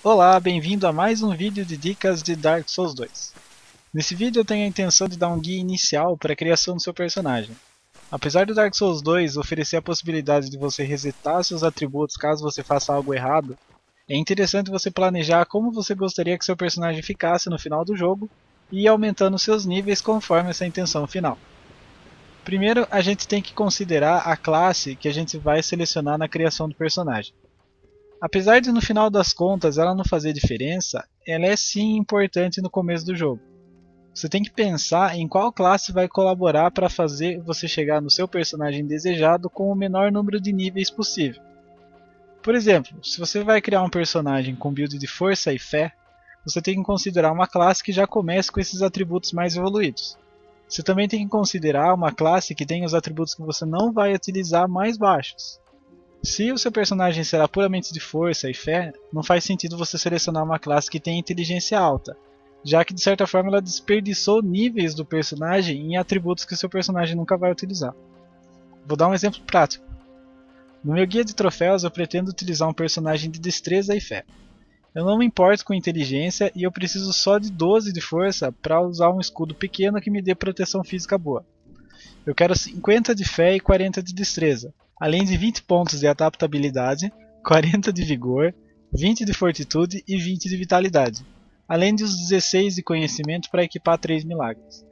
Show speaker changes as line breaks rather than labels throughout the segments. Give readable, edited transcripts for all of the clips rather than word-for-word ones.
Olá, bem-vindo a mais um vídeo de dicas de Dark Souls 2. Nesse vídeo eu tenho a intenção de dar um guia inicial para a criação do seu personagem. Apesar do Dark Souls 2 oferecer a possibilidade de você resetar seus atributos caso você faça algo errado, é interessante você planejar como você gostaria que seu personagem ficasse no final do jogo e ir aumentando seus níveis conforme essa intenção final. Primeiro, a gente tem que considerar a classe que a gente vai selecionar na criação do personagem. Apesar de no final das contas ela não fazer diferença, ela é sim importante no começo do jogo. Você tem que pensar em qual classe vai colaborar para fazer você chegar no seu personagem desejado com o menor número de níveis possível. Por exemplo, se você vai criar um personagem com build de força e fé, você tem que considerar uma classe que já comece com esses atributos mais evoluídos. Você também tem que considerar uma classe que tenha os atributos que você não vai utilizar mais baixos. Se o seu personagem será puramente de força e fé, não faz sentido você selecionar uma classe que tenha inteligência alta, já que de certa forma ela desperdiçou níveis do personagem em atributos que o seu personagem nunca vai utilizar. Vou dar um exemplo prático. No meu guia de troféus eu pretendo utilizar um personagem de destreza e fé. Eu não me importo com inteligência e eu preciso só de 12 de força para usar um escudo pequeno que me dê proteção física boa. Eu quero 50 de fé e 40 de destreza, além de 20 pontos de adaptabilidade, 40 de vigor, 20 de fortitude e 20 de vitalidade, além de os 16 de conhecimento para equipar 3 milagres.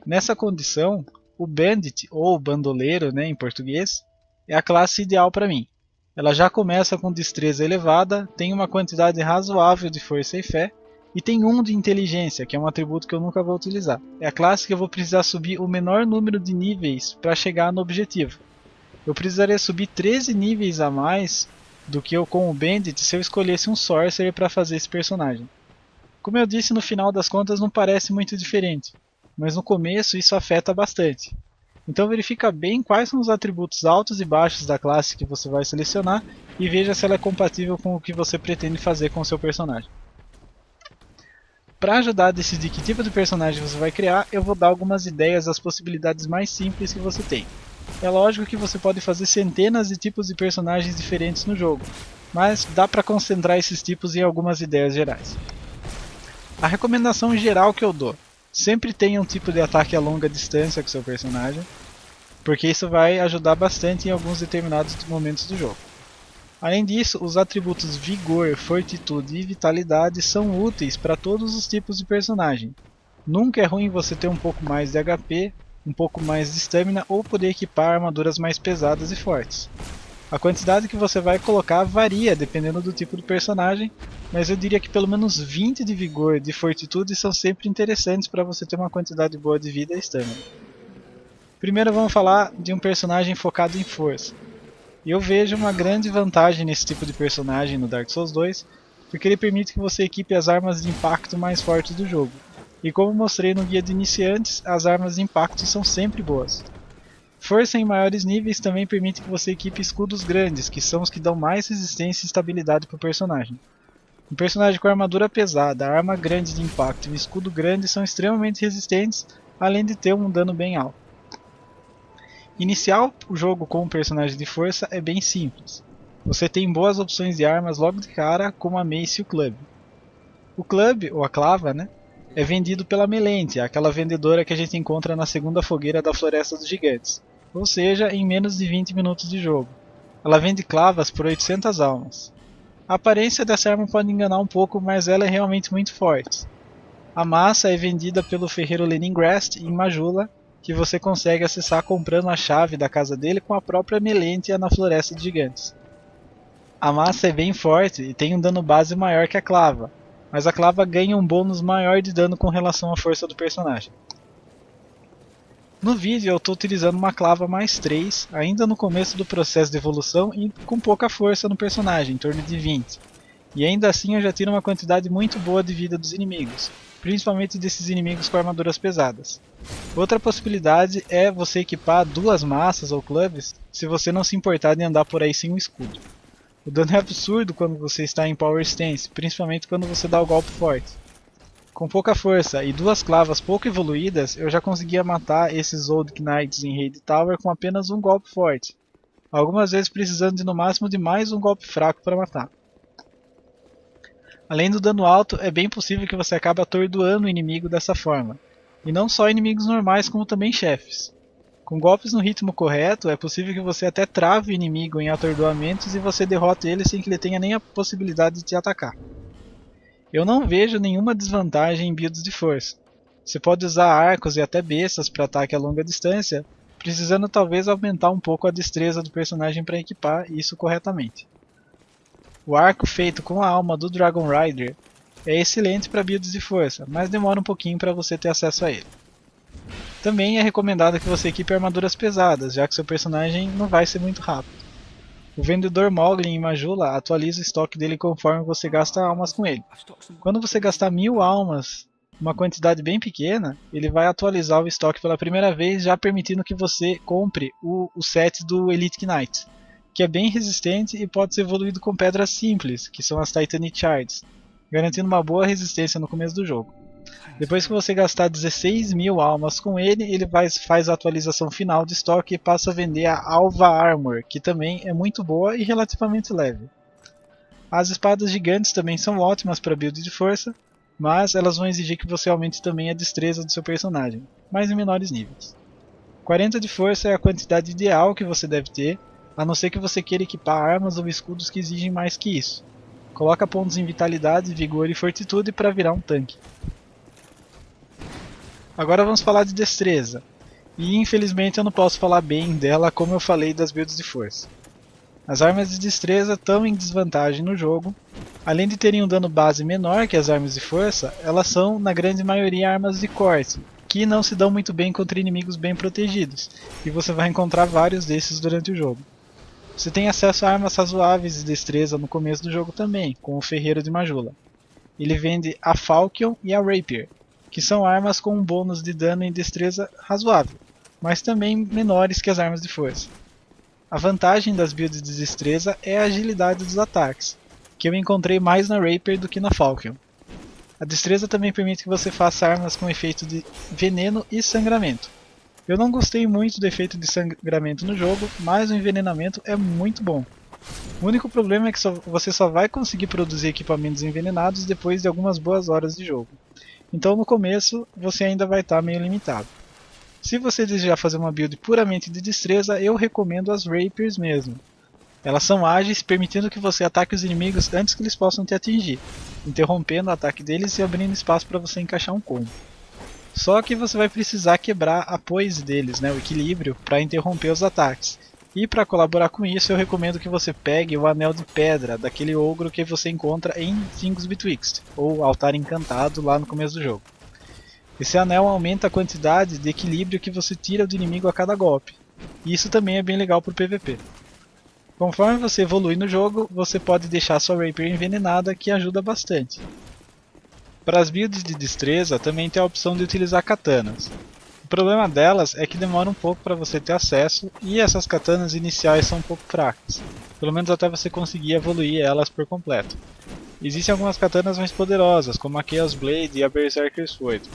Nessa condição, o Bandit, ou bandoleiro em português, é a classe ideal para mim. Ela já começa com destreza elevada, tem uma quantidade razoável de força e fé, e tem 1 de inteligência, que é um atributo que eu nunca vou utilizar. É a classe que eu vou precisar subir o menor número de níveis para chegar no objetivo. Eu precisaria subir 13 níveis a mais do que eu com o Bandit se eu escolhesse um Sorcerer para fazer esse personagem. Como eu disse, no final das contas não parece muito diferente, mas no começo isso afeta bastante. Então verifica bem quais são os atributos altos e baixos da classe que você vai selecionar e veja se ela é compatível com o que você pretende fazer com o seu personagem. Para ajudar a decidir que tipo de personagem você vai criar, eu vou dar algumas ideias das possibilidades mais simples que você tem. É lógico que você pode fazer centenas de tipos de personagens diferentes no jogo, mas dá para concentrar esses tipos em algumas ideias gerais. A recomendação geral que eu dou: sempre tenha um tipo de ataque a longa distância com seu personagem, porque isso vai ajudar bastante em alguns determinados momentos do jogo. Além disso, os atributos Vigor, Fortitude e Vitalidade são úteis para todos os tipos de personagem. Nunca é ruim você ter um pouco mais de HP, um pouco mais de Stamina ou poder equipar armaduras mais pesadas e fortes. A quantidade que você vai colocar varia dependendo do tipo de personagem, mas eu diria que pelo menos 20 de Vigor e de Fortitude são sempre interessantes para você ter uma quantidade boa de vida e Stamina. Primeiro vamos falar de um personagem focado em força. E eu vejo uma grande vantagem nesse tipo de personagem no Dark Souls 2, porque ele permite que você equipe as armas de impacto mais fortes do jogo. E como mostrei no guia de iniciantes, as armas de impacto são sempre boas. Força em maiores níveis também permite que você equipe escudos grandes, que são os que dão mais resistência e estabilidade para o personagem. Um personagem com armadura pesada, arma grande de impacto e um escudo grande são extremamente resistentes, além de ter um dano bem alto. Iniciar o jogo com um personagem de força é bem simples. Você tem boas opções de armas logo de cara, como a Mace e o Club. O Club, ou a clava, é vendido pela Melente, aquela vendedora que a gente encontra na segunda fogueira da Floresta dos Gigantes, ou seja, em menos de 20 minutos de jogo. Ela vende clavas por 800 almas. A aparência dessa arma pode enganar um pouco, mas ela é realmente muito forte. A massa é vendida pelo ferreiro Leningrast em Majula, que você consegue acessar comprando a chave da casa dele com a própria Melentia na Floresta dos Gigantes. A massa é bem forte e tem um dano base maior que a clava, mas a clava ganha um bônus maior de dano com relação à força do personagem. No vídeo eu estou utilizando uma clava mais 3, ainda no começo do processo de evolução e com pouca força no personagem, em torno de 20. E ainda assim eu já tiro uma quantidade muito boa de vida dos inimigos, principalmente desses inimigos com armaduras pesadas. Outra possibilidade é você equipar 2 massas ou clubs se você não se importar de andar por aí sem um escudo. O dano é absurdo quando você está em Power Stance, principalmente quando você dá o golpe forte. Com pouca força e 2 clavas pouco evoluídas, eu já conseguia matar esses Old Knights em Raid Tower com apenas um golpe forte, algumas vezes precisando de no máximo de mais um golpe fraco para matar. Além do dano alto, é bem possível que você acabe atordoando o inimigo dessa forma, e não só inimigos normais como também chefes. Com golpes no ritmo correto, é possível que você até trave o inimigo em atordoamentos e você derrote ele sem que ele tenha nem a possibilidade de te atacar. Eu não vejo nenhuma desvantagem em builds de força. Você pode usar arcos e até bestas para ataque a longa distância, precisando talvez aumentar um pouco a destreza do personagem para equipar isso corretamente. O arco feito com a alma do Dragon Rider é excelente para builds de força, mas demora um pouquinho para você ter acesso a ele. Também é recomendado que você equipe armaduras pesadas, já que seu personagem não vai ser muito rápido. O vendedor Moglin em Majula atualiza o estoque dele conforme você gasta almas com ele. Quando você gastar 1000 almas, uma quantidade bem pequena, ele vai atualizar o estoque pela primeira vez, já permitindo que você compre o set do Elite Knight, que é bem resistente e pode ser evoluído com pedras simples, que são as Titanite Shards, garantindo uma boa resistência no começo do jogo. Depois que você gastar 16.000 almas com ele, ele faz a atualização final de estoque e passa a vender a Alva Armor, que também é muito boa e relativamente leve. As espadas gigantes também são ótimas para build de força, mas elas vão exigir que você aumente também a destreza do seu personagem, mas em menores níveis. 40 de força é a quantidade ideal que você deve ter, a não ser que você queira equipar armas ou escudos que exigem mais que isso. Coloca pontos em vitalidade, vigor e fortitude para virar um tanque. Agora vamos falar de destreza, e infelizmente eu não posso falar bem dela como eu falei das builds de força. As armas de destreza estão em desvantagem no jogo, além de terem um dano base menor que as armas de força, elas são na grande maioria armas de corte, que não se dão muito bem contra inimigos bem protegidos, e você vai encontrar vários desses durante o jogo. Você tem acesso a armas razoáveis de destreza no começo do jogo também, com o Ferreiro de Majula. Ele vende a Falchion e a Rapier, que são armas com um bônus de dano e destreza razoável, mas também menores que as armas de força. A vantagem das builds de destreza é a agilidade dos ataques, que eu encontrei mais na Rapier do que na Falchion. A destreza também permite que você faça armas com efeito de veneno e sangramento. Eu não gostei muito do efeito de sangramento no jogo, mas o envenenamento é muito bom. O único problema é que você só vai conseguir produzir equipamentos envenenados depois de algumas boas horas de jogo. Então no começo você ainda vai estar meio limitado. Se você desejar fazer uma build puramente de destreza, eu recomendo as Rapiers mesmo. Elas são ágeis, permitindo que você ataque os inimigos antes que eles possam te atingir, interrompendo o ataque deles e abrindo espaço para você encaixar um combo. Só que você vai precisar quebrar a poise deles, o equilíbrio, para interromper os ataques. E para colaborar com isso eu recomendo que você pegue o Anel de Pedra, daquele ogro que você encontra em Things Betwixt, ou Altar Encantado lá no começo do jogo. Esse anel aumenta a quantidade de equilíbrio que você tira do inimigo a cada golpe, e isso também é bem legal para o PVP. Conforme você evolui no jogo, você pode deixar sua Rapier envenenada, que ajuda bastante. Para as builds de destreza também tem a opção de utilizar katanas. O problema delas é que demora um pouco para você ter acesso e essas katanas iniciais são um pouco fracas, pelo menos até você conseguir evoluir elas por completo. Existem algumas katanas mais poderosas, como a Chaos Blade e a Berserker Sword,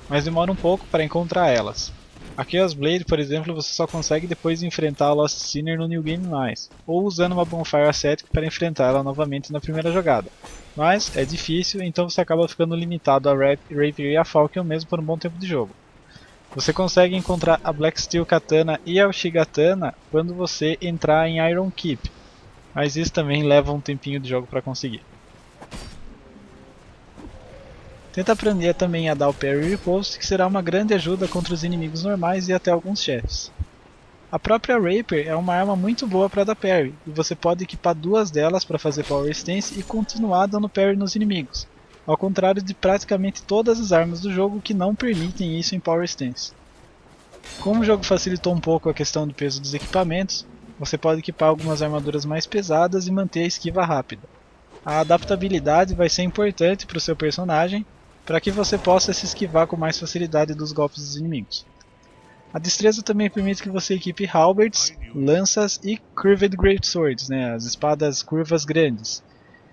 mas demora um pouco para encontrar elas. A Chaos Blade, por exemplo, você só consegue depois de enfrentar a Lost Sinner no New Game Mais, ou usando uma Bonfire Ascetic para enfrentar ela novamente na primeira jogada. Mas é difícil, então você acaba ficando limitado a Rapier e a Falchion mesmo por um bom tempo de jogo. Você consegue encontrar a Black Steel Katana e a Uchigatana quando você entrar em Iron Keep, mas isso também leva um tempinho de jogo para conseguir. Tenta aprender também a dar o Parry Riposte, que será uma grande ajuda contra os inimigos normais e até alguns chefes. A própria Rapier é uma arma muito boa para dar parry, e você pode equipar duas delas para fazer Power Stance e continuar dando parry nos inimigos, ao contrário de praticamente todas as armas do jogo que não permitem isso em Power Stance. Como o jogo facilitou um pouco a questão do peso dos equipamentos, você pode equipar algumas armaduras mais pesadas e manter a esquiva rápida. A adaptabilidade vai ser importante para o seu personagem, para que você possa se esquivar com mais facilidade dos golpes dos inimigos. A destreza também permite que você equipe halberds, lanças e curved greatswords, as espadas curvas grandes.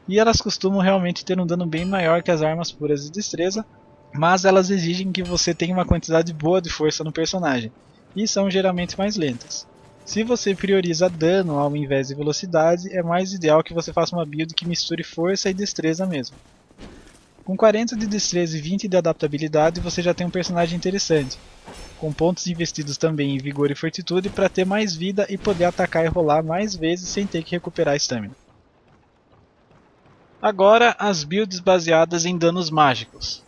E elas costumam realmente ter um dano bem maior que as armas puras de destreza, mas elas exigem que você tenha uma quantidade boa de força no personagem, e são geralmente mais lentas. Se você prioriza dano ao invés de velocidade, é mais ideal que você faça uma build que misture força e destreza mesmo. Com 40 de destreza e 20 de adaptabilidade, você já tem um personagem interessante, com pontos investidos também em vigor e fortitude para ter mais vida e poder atacar e rolar mais vezes sem ter que recuperar a estamina. Agora, as builds baseadas em danos mágicos.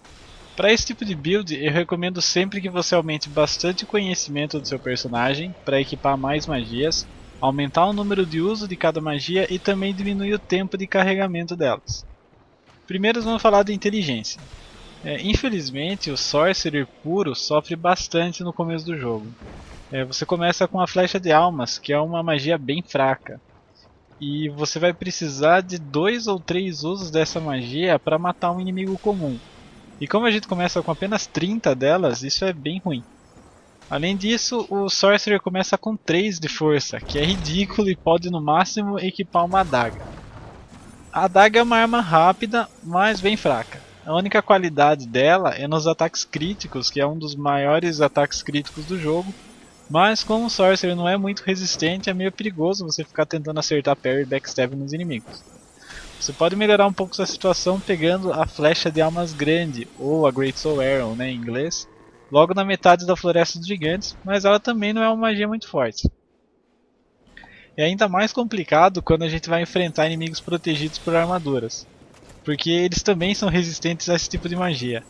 Para esse tipo de build, eu recomendo sempre que você aumente bastante o conhecimento do seu personagem para equipar mais magias, aumentar o número de uso de cada magia e também diminuir o tempo de carregamento delas. Primeiro vamos falar da inteligência. Infelizmente, o Sorcerer puro sofre bastante no começo do jogo. Você começa com a Flecha de Almas, que é uma magia bem fraca. E você vai precisar de 2 ou 3 usos dessa magia para matar um inimigo comum. E como a gente começa com apenas 30 delas, isso é bem ruim. Além disso, o Sorcerer começa com 3 de força, que é ridículo e pode no máximo equipar uma adaga. A adaga é uma arma rápida, mas bem fraca. A única qualidade dela é nos ataques críticos, que é um dos maiores ataques críticos do jogo. Mas como o Sorcerer não é muito resistente, é meio perigoso você ficar tentando acertar parry e backstab nos inimigos. Você pode melhorar um pouco sua situação pegando a Flecha de Almas Grande, ou a Great Soul Arrow, né, em inglês, logo na metade da Floresta dos Gigantes, mas ela também não é uma magia muito forte. É ainda mais complicado quando a gente vai enfrentar inimigos protegidos por armaduras, porque eles também são resistentes a esse tipo de magia.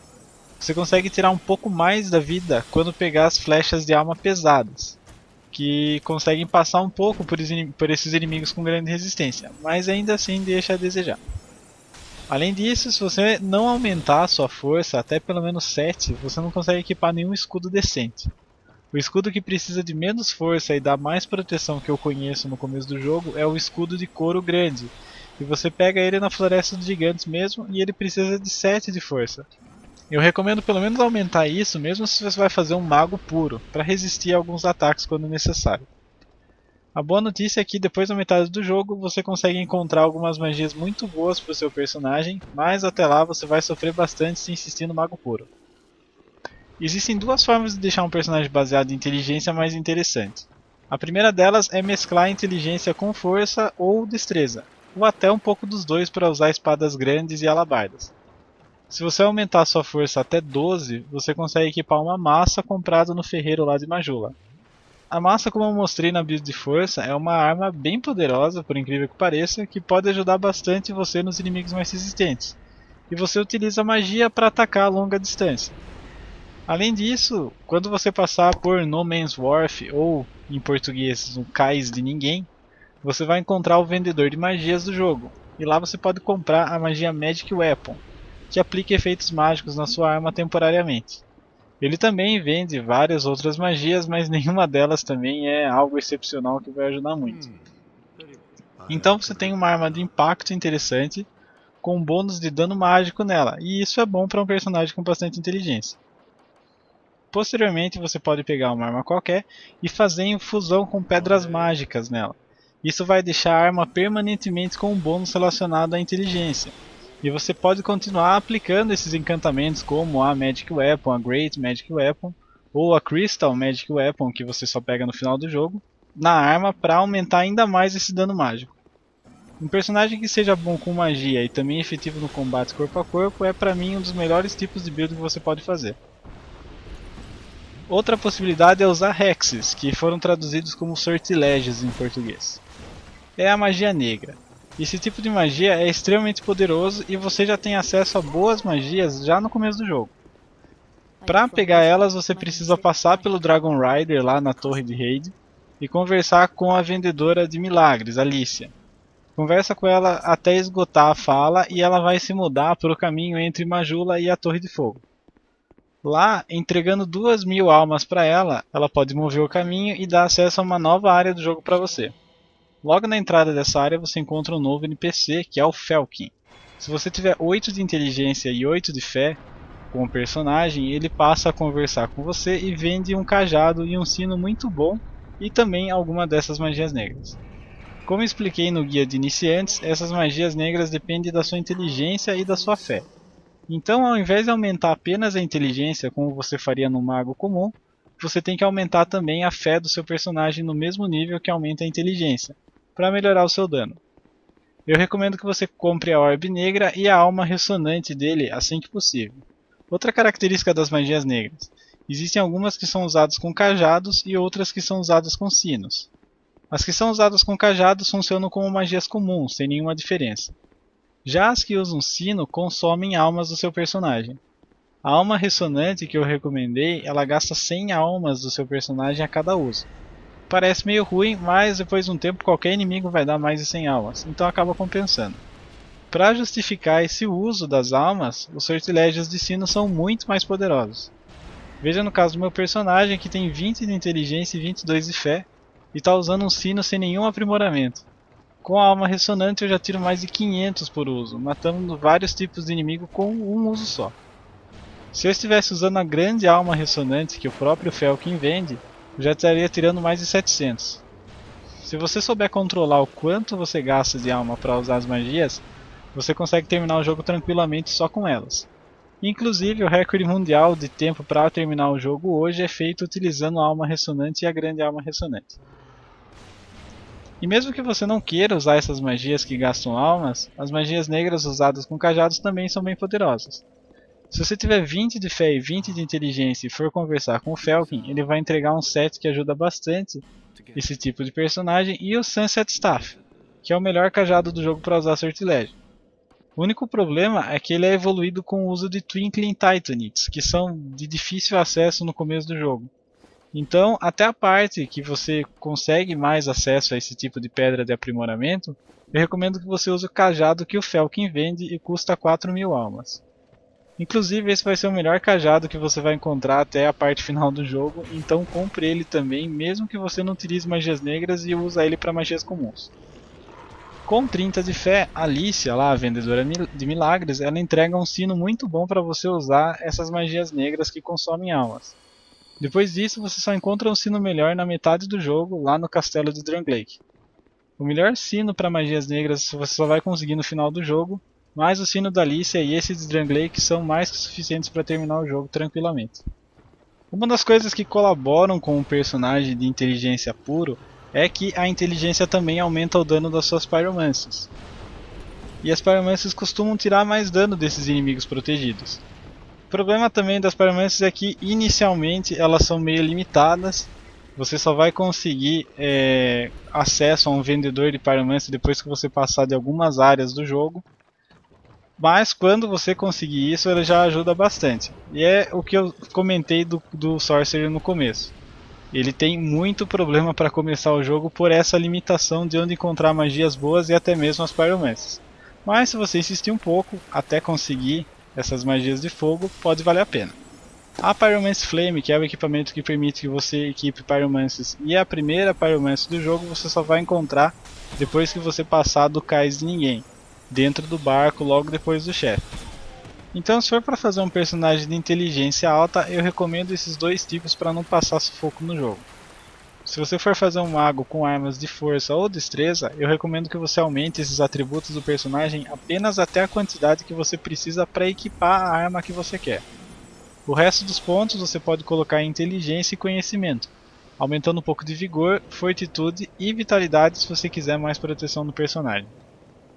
Você consegue tirar um pouco mais da vida quando pegar as flechas de alma pesadas, que conseguem passar um pouco por esses inimigos com grande resistência, mas ainda assim deixa a desejar. Além disso, se você não aumentar a sua força até pelo menos 7, você não consegue equipar nenhum escudo decente. O escudo que precisa de menos força e dá mais proteção que eu conheço no começo do jogo é o escudo de couro grande, e você pega ele na Floresta dos Gigantes mesmo e ele precisa de 7 de força. Eu recomendo pelo menos aumentar isso mesmo se você vai fazer um mago puro, para resistir a alguns ataques quando necessário. A boa notícia é que depois da metade do jogo você consegue encontrar algumas magias muito boas para o seu personagem, mas até lá você vai sofrer bastante se insistir no mago puro. Existem duas formas de deixar um personagem baseado em inteligência mais interessante. A primeira delas é mesclar a inteligência com força ou destreza, ou até um pouco dos dois para usar espadas grandes e alabardas. Se você aumentar sua força até 12, você consegue equipar uma massa comprada no ferreiro lá de Majula. A massa, como eu mostrei na build de força, é uma arma bem poderosa, por incrível que pareça, que pode ajudar bastante você nos inimigos mais resistentes. E você utiliza magia para atacar a longa distância. Além disso, quando você passar por No Man's Wharf, ou em português, no Cais de Ninguém, você vai encontrar o vendedor de magias do jogo. E lá você pode comprar a magia Magic Weapon, que aplica efeitos mágicos na sua arma temporariamente. Ele também vende várias outras magias, mas nenhuma delas também é algo excepcional que vai ajudar muito. Então você tem uma arma de impacto interessante, com um bônus de dano mágico nela, e isso é bom para um personagem com bastante inteligência. Posteriormente você pode pegar uma arma qualquer e fazer infusão com pedras mágicas nela. Isso vai deixar a arma permanentemente com um bônus relacionado à inteligência. E você pode continuar aplicando esses encantamentos como a Magic Weapon, a Great Magic Weapon, ou a Crystal Magic Weapon, que você só pega no final do jogo, na arma para aumentar ainda mais esse dano mágico. Um personagem que seja bom com magia e também efetivo no combate corpo a corpo é para mim um dos melhores tipos de build que você pode fazer. Outra possibilidade é usar Hexes, que foram traduzidos como sortilégios em português. É a magia negra. Esse tipo de magia é extremamente poderoso e você já tem acesso a boas magias já no começo do jogo. Para pegar elas você precisa passar pelo Dragon Rider lá na torre de raid e conversar com a vendedora de milagres, Alicia. Conversa com ela até esgotar a fala e ela vai se mudar para o caminho entre Majula e a Torre de Fogo. Lá, entregando 2000 almas para ela, ela pode mover o caminho e dar acesso a uma nova área do jogo para você. Logo na entrada dessa área você encontra um novo NPC, que é o Felkin. Se você tiver 8 de inteligência e 8 de fé com o personagem, ele passa a conversar com você e vende um cajado e um sino muito bom e também alguma dessas magias negras. Como expliquei no guia de iniciantes, essas magias negras dependem da sua inteligência e da sua fé. Então, ao invés de aumentar apenas a inteligência como você faria no mago comum, você tem que aumentar também a fé do seu personagem no mesmo nível que aumenta a inteligência, para melhorar o seu dano. eu recomendo que você compre a Orbe Negra e a Alma Ressonante dele assim que possível. Outra característica das magias negras: existem algumas que são usadas com cajados e outras que são usadas com sinos. As que são usadas com cajados funcionam como magias comuns, sem nenhuma diferença. Já as que usam sino consomem almas do seu personagem. A alma ressonante que eu recomendei, ela gasta 100 almas do seu personagem a cada uso. Parece meio ruim, mas depois de um tempo qualquer inimigo vai dar mais de 100 almas, então acaba compensando. Para justificar esse uso das almas, os sortilégios de sino são muito mais poderosos. Veja no caso do meu personagem que tem 20 de inteligência e 22 de fé, e está usando um sino sem nenhum aprimoramento. Com a alma ressonante eu já tiro mais de 500 por uso, matando vários tipos de inimigo com um uso só. Se eu estivesse usando a grande alma ressonante que o próprio Felkin vende, eu já estaria tirando mais de 700. Se você souber controlar o quanto você gasta de alma para usar as magias, você consegue terminar o jogo tranquilamente só com elas. Inclusive, o recorde mundial de tempo para terminar o jogo hoje é feito utilizando a alma ressonante e a grande alma ressonante. E mesmo que você não queira usar essas magias que gastam almas, as magias negras usadas com cajados também são bem poderosas. Se você tiver 20 de fé e 20 de inteligência e for conversar com o Felkin, ele vai entregar um set que ajuda bastante esse tipo de personagem, e o Sunset Staff, que é o melhor cajado do jogo para usar sortilégio. O único problema é que ele é evoluído com o uso de Twinkling Titanids, que são de difícil acesso no começo do jogo. Então, até a parte que você consegue mais acesso a esse tipo de pedra de aprimoramento, eu recomendo que você use o cajado que o Felkin vende e custa 4.000 almas. Inclusive, esse vai ser o melhor cajado que você vai encontrar até a parte final do jogo, então compre ele também, mesmo que você não utilize magias negras e use ele para magias comuns. Com 30 de fé, a Alicia, lá, a vendedora de milagres, ela entrega um sino muito bom para você usar essas magias negras que consomem almas. Depois disso, você só encontra um sino melhor na metade do jogo, lá no castelo de Drangleic. O melhor sino para magias negras você só vai conseguir no final do jogo, mas o sino da Alicia e esse de Drangleic são mais que suficientes para terminar o jogo tranquilamente. Uma das coisas que colaboram com um personagem de inteligência puro é que a inteligência também aumenta o dano das suas pyromancies. E as pyromancies costumam tirar mais dano desses inimigos protegidos. O problema também das pyromancies é que inicialmente elas são meio limitadas. Você só vai conseguir acesso a um vendedor de pyromancy depois que você passar de algumas áreas do jogo. Mas quando você conseguir isso, ele já ajuda bastante. E é o que eu comentei do Sorcerer no começo. Ele tem muito problema para começar o jogo por essa limitação de onde encontrar magias boas e até mesmo as pyromancies. Mas se você insistir um pouco até conseguir essas magias de fogo, pode valer a pena. A Pyromancy Flame, que é o equipamento que permite que você equipe pyromancies, e a primeira pyromancy do jogo você só vai encontrar depois que você passar do Cais de Ninguém, dentro do barco logo depois do chefe. Então, se for para fazer um personagem de inteligência alta, eu recomendo esses dois tipos para não passar sufoco no jogo. Se você for fazer um mago com armas de força ou destreza, eu recomendo que você aumente esses atributos do personagem apenas até a quantidade que você precisa para equipar a arma que você quer. O resto dos pontos você pode colocar em inteligência e conhecimento, aumentando um pouco de vigor, fortitude e vitalidade se você quiser mais proteção no personagem.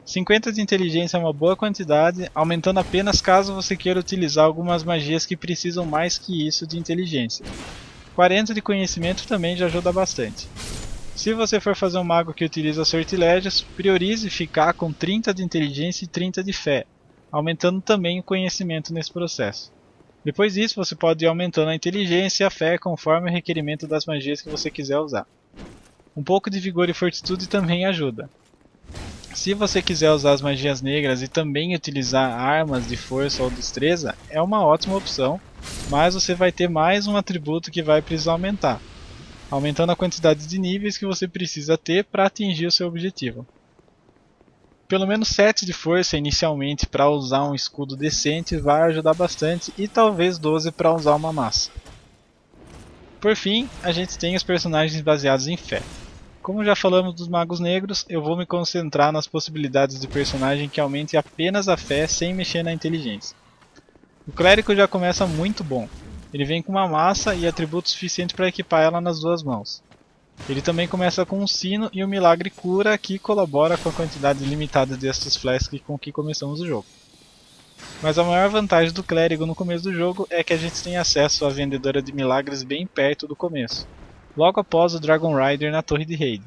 50 de inteligência é uma boa quantidade, aumentando apenas caso você queira utilizar algumas magias que precisam mais que isso de inteligência. 40 de conhecimento também já ajuda bastante. Se você for fazer um mago que utiliza sortilégios, priorize ficar com 30 de inteligência e 30 de fé, aumentando também o conhecimento nesse processo. Depois disso você pode ir aumentando a inteligência e a fé conforme o requerimento das magias que você quiser usar. Um pouco de vigor e fortitude também ajuda. Se você quiser usar as magias negras e também utilizar armas de força ou destreza, é uma ótima opção, mas você vai ter mais um atributo que vai precisar aumentar, aumentando a quantidade de níveis que você precisa ter para atingir o seu objetivo. Pelo menos 7 de força inicialmente para usar um escudo decente vai ajudar bastante, e talvez 12 para usar uma massa. Por fim, a gente tem os personagens baseados em fé. Como já falamos dos magos negros, eu vou me concentrar nas possibilidades de personagem que aumente apenas a fé sem mexer na inteligência. O clérigo já começa muito bom, ele vem com uma massa e atributos suficientes para equipar ela nas duas mãos. Ele também começa com um sino e o milagre cura, que colabora com a quantidade limitada de Estus Flask com que começamos o jogo. Mas a maior vantagem do clérigo no começo do jogo é que a gente tem acesso à vendedora de milagres bem perto do começo, logo após o Dragon Rider na torre de raid.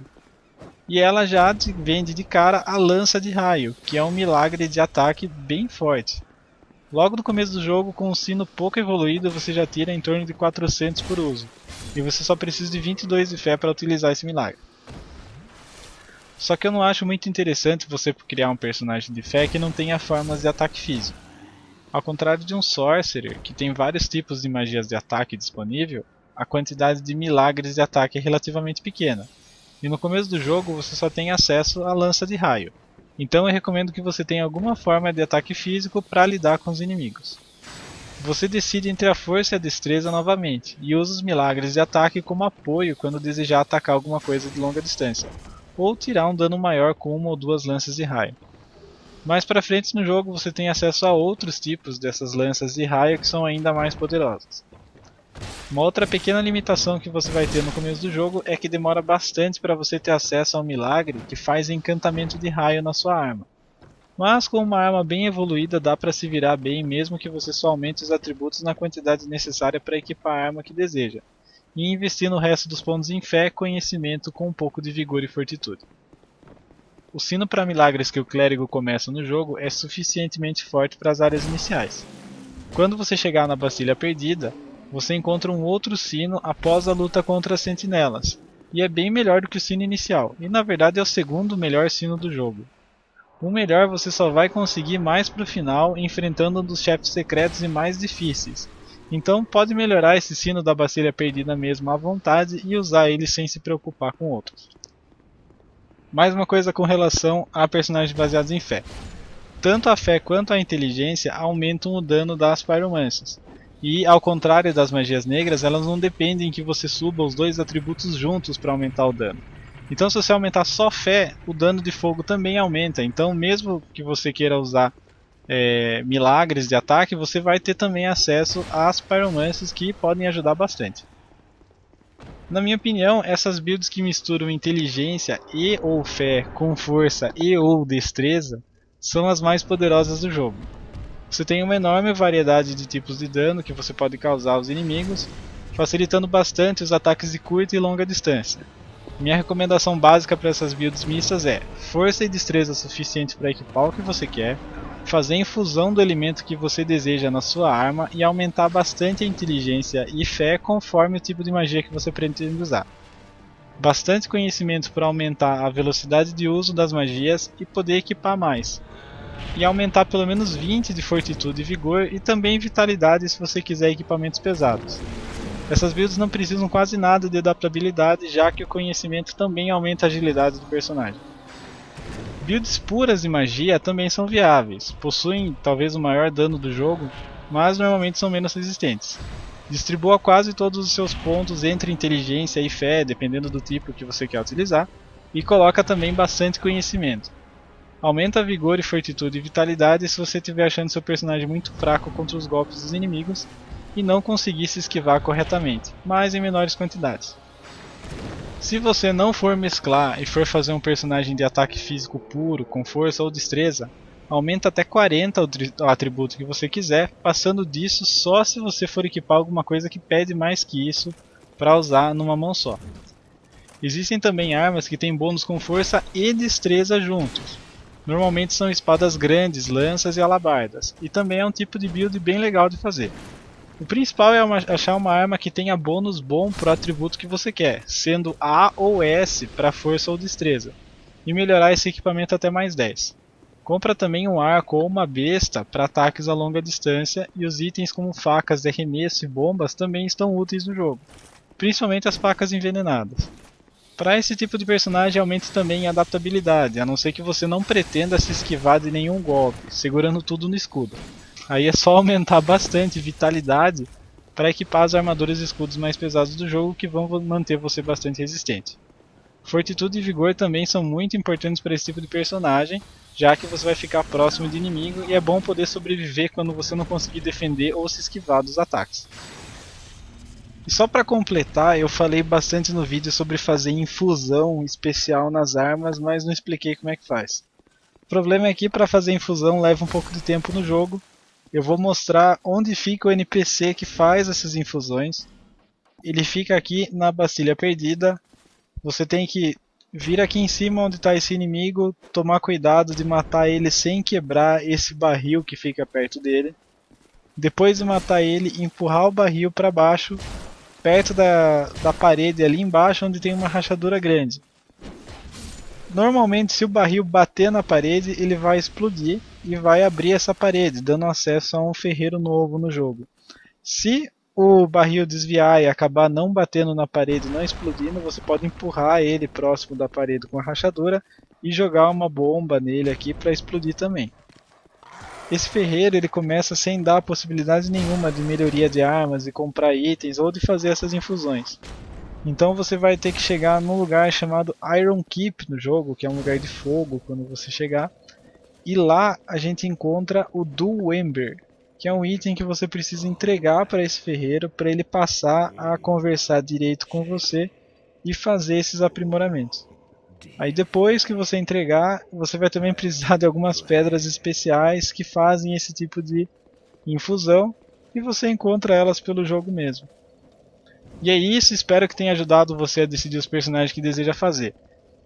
E ela já vende de cara a lança de raio, que é um milagre de ataque bem forte. Logo no começo do jogo, com um sino pouco evoluído, você já tira em torno de 400 por uso, e você só precisa de 22 de fé para utilizar esse milagre. Só que eu não acho muito interessante você criar um personagem de fé que não tenha formas de ataque físico. Ao contrário de um Sorcerer, que tem vários tipos de magias de ataque disponível, a quantidade de milagres de ataque é relativamente pequena, e no começo do jogo você só tem acesso à lança de raio. Então eu recomendo que você tenha alguma forma de ataque físico para lidar com os inimigos. Você decide entre a força e a destreza novamente, e usa os milagres de ataque como apoio quando desejar atacar alguma coisa de longa distância, ou tirar um dano maior com uma ou duas lanças de raio. Mais para frente no jogo você tem acesso a outros tipos dessas lanças de raio que são ainda mais poderosas. Uma outra pequena limitação que você vai ter no começo do jogo é que demora bastante para você ter acesso ao milagre que faz encantamento de raio na sua arma. Mas com uma arma bem evoluída dá para se virar bem mesmo que você só aumente os atributos na quantidade necessária para equipar a arma que deseja, e investir no resto dos pontos em fé e conhecimento com um pouco de vigor e fortitude. O sino para milagres que o clérigo começa no jogo é suficientemente forte para as áreas iniciais. Quando você chegar na Bacilha Perdida, você encontra um outro sino após a luta contra as sentinelas, e é bem melhor do que o sino inicial, e na verdade é o segundo melhor sino do jogo. O melhor você só vai conseguir mais pro final, enfrentando um dos chefes secretos e mais difíceis. Então pode melhorar esse sino da Bacilha Perdida mesmo à vontade e usar ele sem se preocupar com outros. Mais uma coisa com relação a personagens baseados em fé. Tanto a fé quanto a inteligência aumentam o dano das pyromancies. E ao contrário das magias negras, elas não dependem que você suba os dois atributos juntos para aumentar o dano. Então se você aumentar só fé, o dano de fogo também aumenta. Então mesmo que você queira usar milagres de ataque, você vai ter também acesso às pyromancies que podem ajudar bastante. Na minha opinião, essas builds que misturam inteligência e ou fé com força e ou destreza são as mais poderosas do jogo. Você tem uma enorme variedade de tipos de dano que você pode causar aos inimigos, facilitando bastante os ataques de curta e longa distância. Minha recomendação básica para essas builds mistas é força e destreza suficientes para equipar o que você quer, fazer infusão do elemento que você deseja na sua arma e aumentar bastante a inteligência e fé conforme o tipo de magia que você pretende usar. Bastante conhecimento para aumentar a velocidade de uso das magias e poder equipar mais. E aumentar pelo menos 20 de fortitude e vigor e também vitalidade se você quiser equipamentos pesados. Essas builds não precisam quase nada de adaptabilidade, já que o conhecimento também aumenta a agilidade do personagem. Builds puras de magia também são viáveis, possuem talvez o maior dano do jogo, mas normalmente são menos resistentes. Distribua quase todos os seus pontos entre inteligência e fé, dependendo do tipo que você quer utilizar, e coloca também bastante conhecimento. Aumenta vigor e fortitude e vitalidade se você estiver achando seu personagem muito fraco contra os golpes dos inimigos e não conseguir se esquivar corretamente, mas em menores quantidades. Se você não for mesclar e for fazer um personagem de ataque físico puro, com força ou destreza, aumenta até 40 o atributo que você quiser, passando disso só se você for equipar alguma coisa que pede mais que isso para usar numa mão só. Existem também armas que têm bônus com força e destreza juntos. Normalmente são espadas grandes, lanças e alabardas, e também é um tipo de build bem legal de fazer. O principal é achar uma arma que tenha bônus bom para o atributo que você quer, sendo A ou S para força ou destreza, e melhorar esse equipamento até mais 10. Compra também um arco ou uma besta para ataques a longa distância, e os itens como facas de arremesso e bombas também estão úteis no jogo, principalmente as facas envenenadas. Para esse tipo de personagem aumente também a adaptabilidade, a não ser que você não pretenda se esquivar de nenhum golpe, segurando tudo no escudo. Aí é só aumentar bastante vitalidade para equipar as armaduras e escudos mais pesados do jogo, que vão manter você bastante resistente. Fortitude e vigor também são muito importantes para esse tipo de personagem, já que você vai ficar próximo de inimigo e é bom poder sobreviver quando você não conseguir defender ou se esquivar dos ataques. E só para completar, eu falei bastante no vídeo sobre fazer infusão especial nas armas, mas não expliquei como é que faz. O problema é que para fazer infusão leva um pouco de tempo no jogo. Eu vou mostrar onde fica o NPC que faz essas infusões. Ele fica aqui na Bastila Perdida. Você tem que vir aqui em cima onde está esse inimigo, tomar cuidado de matar ele sem quebrar esse barril que fica perto dele. Depois de matar ele, empurrar o barril para baixo, perto da parede ali embaixo onde tem uma rachadura grande. Normalmente, se o barril bater na parede, ele vai explodir e vai abrir essa parede, dando acesso a um ferreiro novo no jogo. Se o barril desviar e acabar não batendo na parede, não explodindo, você pode empurrar ele próximo da parede com a rachadura e jogar uma bomba nele aqui para explodir também. Esse ferreiro ele começa sem dar possibilidade nenhuma de melhoria de armas, de comprar itens ou de fazer essas infusões. Então você vai ter que chegar num lugar chamado Iron Keep no jogo, que é um lugar de fogo quando você chegar. E lá a gente encontra o Dual Ember, que é um item que você precisa entregar para esse ferreiro para ele passar a conversar direito com você e fazer esses aprimoramentos. Aí depois que você entregar, você vai também precisar de algumas pedras especiais que fazem esse tipo de infusão e você encontra elas pelo jogo mesmo. E é isso, espero que tenha ajudado você a decidir os personagens que deseja fazer.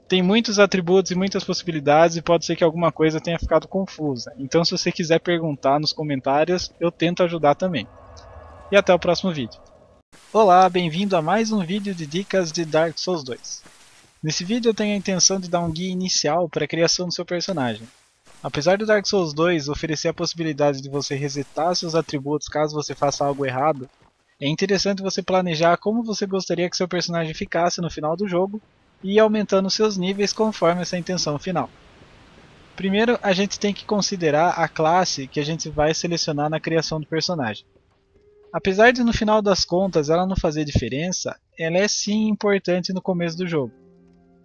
Tem muitos atributos e muitas possibilidades e pode ser que alguma coisa tenha ficado confusa. Então se você quiser perguntar nos comentários, eu tento ajudar também. E até o próximo vídeo. Olá, bem-vindo a mais um vídeo de dicas de Dark Souls 2. Nesse vídeo eu tenho a intenção de dar um guia inicial para a criação do seu personagem. Apesar do Dark Souls 2 oferecer a possibilidade de você resetar seus atributos caso você faça algo errado, é interessante você planejar como você gostaria que seu personagem ficasse no final do jogo e ir aumentando seus níveis conforme essa intenção final. Primeiro, a gente tem que considerar a classe que a gente vai selecionar na criação do personagem. Apesar de no final das contas ela não fazer diferença, ela é sim importante no começo do jogo.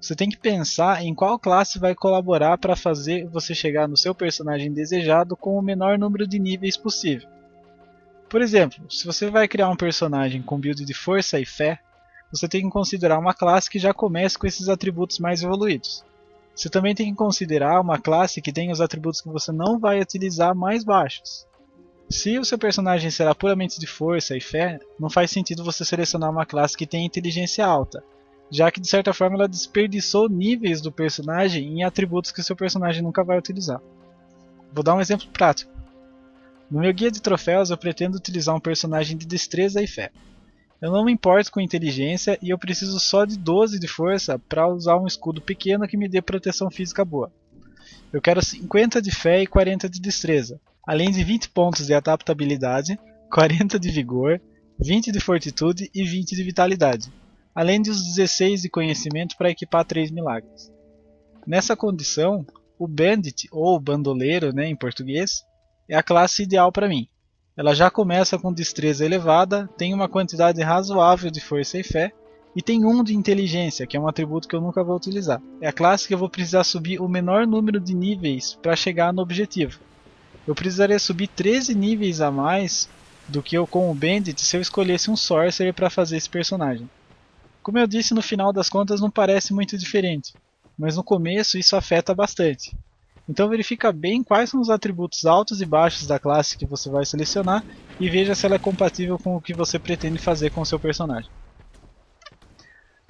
Você tem que pensar em qual classe vai colaborar para fazer você chegar no seu personagem desejado com o menor número de níveis possível. Por exemplo, se você vai criar um personagem com build de força e fé, você tem que considerar uma classe que já comece com esses atributos mais evoluídos. Você também tem que considerar uma classe que tem os atributos que você não vai utilizar mais baixos. Se o seu personagem será puramente de força e fé, não faz sentido você selecionar uma classe que tem inteligência alta, já que de certa forma ela desperdiçou níveis do personagem em atributos que o seu personagem nunca vai utilizar. Vou dar um exemplo prático. No meu guia de troféus eu pretendo utilizar um personagem de destreza e fé. Eu não me importo com inteligência e eu preciso só de 12 de força para usar um escudo pequeno que me dê proteção física boa. Eu quero 50 de fé e 40 de destreza, além de 20 pontos de adaptabilidade, 40 de vigor, 20 de fortitude e 20 de vitalidade, além de os 16 de conhecimento para equipar 3 milagres. Nessa condição, o Bandit, ou bandoleiro em português, é a classe ideal para mim. Ela já começa com destreza elevada, tem uma quantidade razoável de força e fé, e tem 1 de inteligência, que é um atributo que eu nunca vou utilizar. É a classe que eu vou precisar subir o menor número de níveis para chegar no objetivo. Eu precisaria subir 13 níveis a mais do que eu com o Bandit se eu escolhesse um Sorcerer para fazer esse personagem. Como eu disse, no final das contas não parece muito diferente, mas no começo isso afeta bastante. Então verifica bem quais são os atributos altos e baixos da classe que você vai selecionar e veja se ela é compatível com o que você pretende fazer com o seu personagem.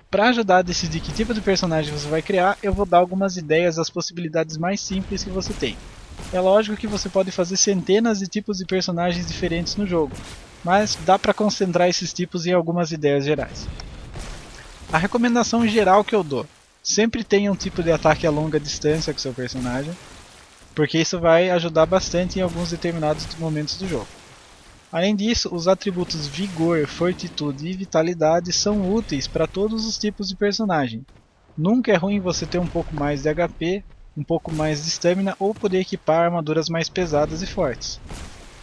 Para ajudar a decidir que tipo de personagem você vai criar, eu vou dar algumas ideias das possibilidades mais simples que você tem. É lógico que você pode fazer centenas de tipos de personagens diferentes no jogo, mas dá para concentrar esses tipos em algumas ideias gerais. A recomendação geral que eu dou: sempre tenha um tipo de ataque a longa distância com seu personagem, porque isso vai ajudar bastante em alguns determinados momentos do jogo. Além disso, os atributos Vigor, Fortitude e Vitalidade são úteis para todos os tipos de personagem. Nunca é ruim você ter um pouco mais de HP, um pouco mais de Stamina ou poder equipar armaduras mais pesadas e fortes.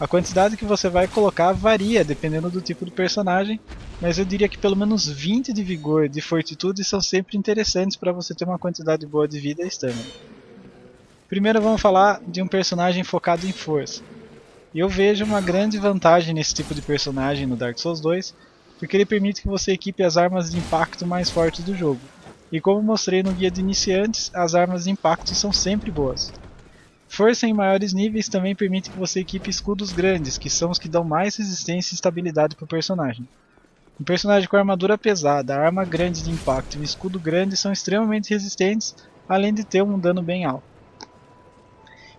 A quantidade que você vai colocar varia dependendo do tipo de personagem, mas eu diria que pelo menos 20 de Vigor e de Fortitude são sempre interessantes para você ter uma quantidade boa de vida e Stamina. Primeiro vamos falar de um personagem focado em força. Eu vejo uma grande vantagem nesse tipo de personagem no Dark Souls 2, porque ele permite que você equipe as armas de impacto mais fortes do jogo. E como mostrei no guia de iniciantes, as armas de impacto são sempre boas. Força em maiores níveis também permite que você equipe escudos grandes, que são os que dão mais resistência e estabilidade para o personagem. Um personagem com armadura pesada, arma grande de impacto e um escudo grande são extremamente resistentes, além de ter um dano bem alto.